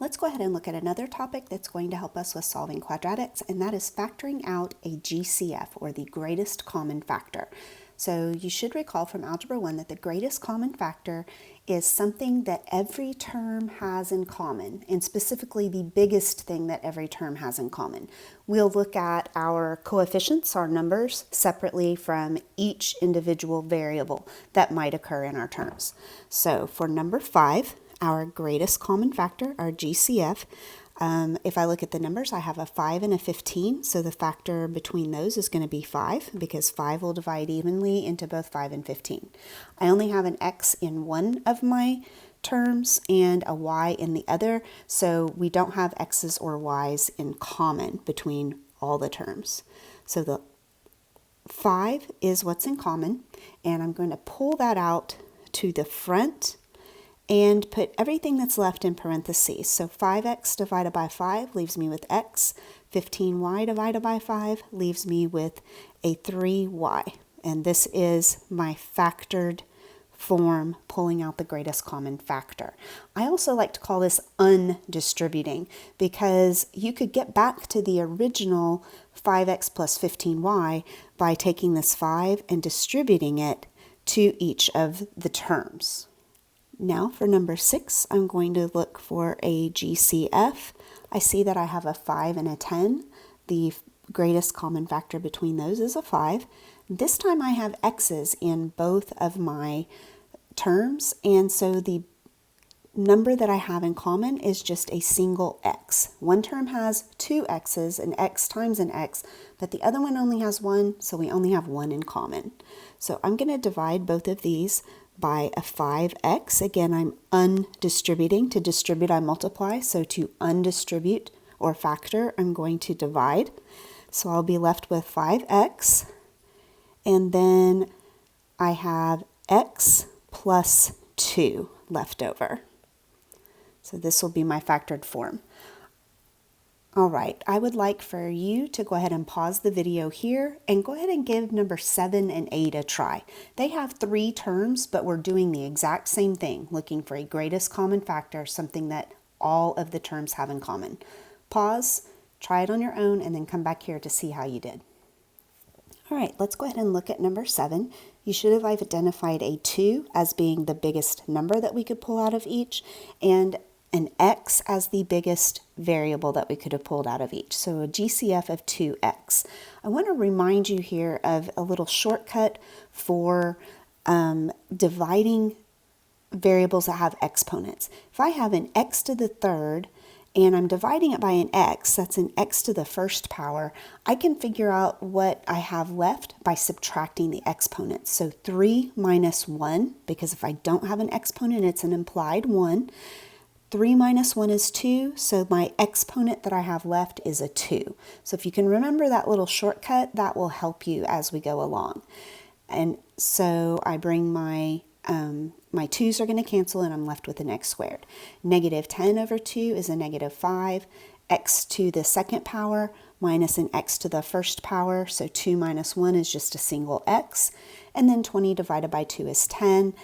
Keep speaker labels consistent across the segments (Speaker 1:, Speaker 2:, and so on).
Speaker 1: Let's go ahead and look at another topic that's going to help us with solving quadratics, and that is factoring out a GCF, or the greatest common factor. So you should recall from Algebra 1 that the greatest common factor is something that every term has in common, and specifically the biggest thing that every term has in common. We'll look at our coefficients, our numbers, separately from each individual variable that might occur in our terms. So for number 5, our greatest common factor, our GCF, if I look at the numbers, I have a 5 and a 15, so the factor between those is going to be 5, because 5 will divide evenly into both 5 and 15. I only have an x in one of my terms and a y in the other, so we don't have x's or y's in common between all the terms. So the 5 is what's in common, and I'm going to pull that out to the front and put everything that's left in parentheses. So 5x divided by 5 leaves me with x. 15y divided by 5 leaves me with a 3y. And this is my factored form, pulling out the greatest common factor. I also like to call this undistributing, because you could get back to the original 5x plus 15y by taking this 5 and distributing it to each of the terms. Now for number 6, I'm going to look for a GCF. I see that I have a 5 and a 10. The greatest common factor between those is a 5. This time I have x's in both of my terms, and so the number that I have in common is just a single x. One term has two x's, an x times an x, but the other one only has one, so we only have one in common. So I'm going to divide both of these by a 5x. Again, I'm undistributing. To distribute, I multiply. So to undistribute or factor, I'm going to divide. So I'll be left with 5x. And then I have x plus 2 left over. So this will be my factored form. All right, I would like for you to go ahead and pause the video here and go ahead and give number 7 and 8 a try. They have 3 terms, but we're doing the exact same thing, looking for a greatest common factor, something that all of the terms have in common. Pause, try it on your own, and then come back here to see how you did. All right, let's go ahead and look at number 7. You should have identified a 2 as being the biggest number that we could pull out of each, and an x as the biggest variable that we could have pulled out of each. So a GCF of 2x. I want to remind you here of a little shortcut for dividing variables that have exponents. If I have an x to the third and I'm dividing it by an x, that's an x to the first power, I can figure out what I have left by subtracting the exponents. So 3 minus 1, because if I don't have an exponent, it's an implied 1. 3 minus 1 is 2, so my exponent that I have left is a 2. So if you can remember that little shortcut, that will help you as we go along. And so I bring my 2's are going to cancel, and I'm left with an x squared. Negative 10 over 2 is a negative 5. X to the second power minus an x to the first power, so 2 minus 1 is just a single x. And then 20 divided by 2 is 10,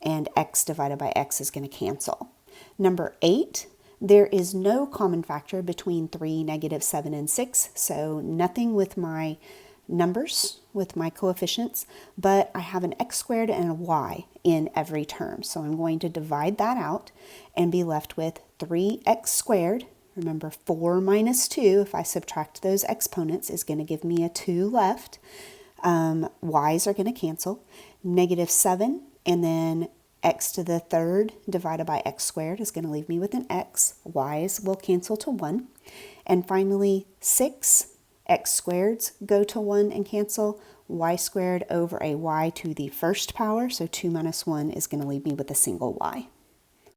Speaker 1: and x divided by x is going to cancel. Number 8, there is no common factor between 3, negative 7, and 6, so nothing with my numbers, with my coefficients, but I have an x squared and a y in every term. So I'm going to divide that out and be left with 3x squared. Remember, 4 minus 2, if I subtract those exponents, is going to give me a 2 left. Y's are going to cancel. Negative 7, and then x to the third divided by x squared is going to leave me with an x. Y's will cancel to 1. And finally, 6 x squareds go to 1 and cancel. Y squared over a y to the first power, so 2 minus 1 is going to leave me with a single y.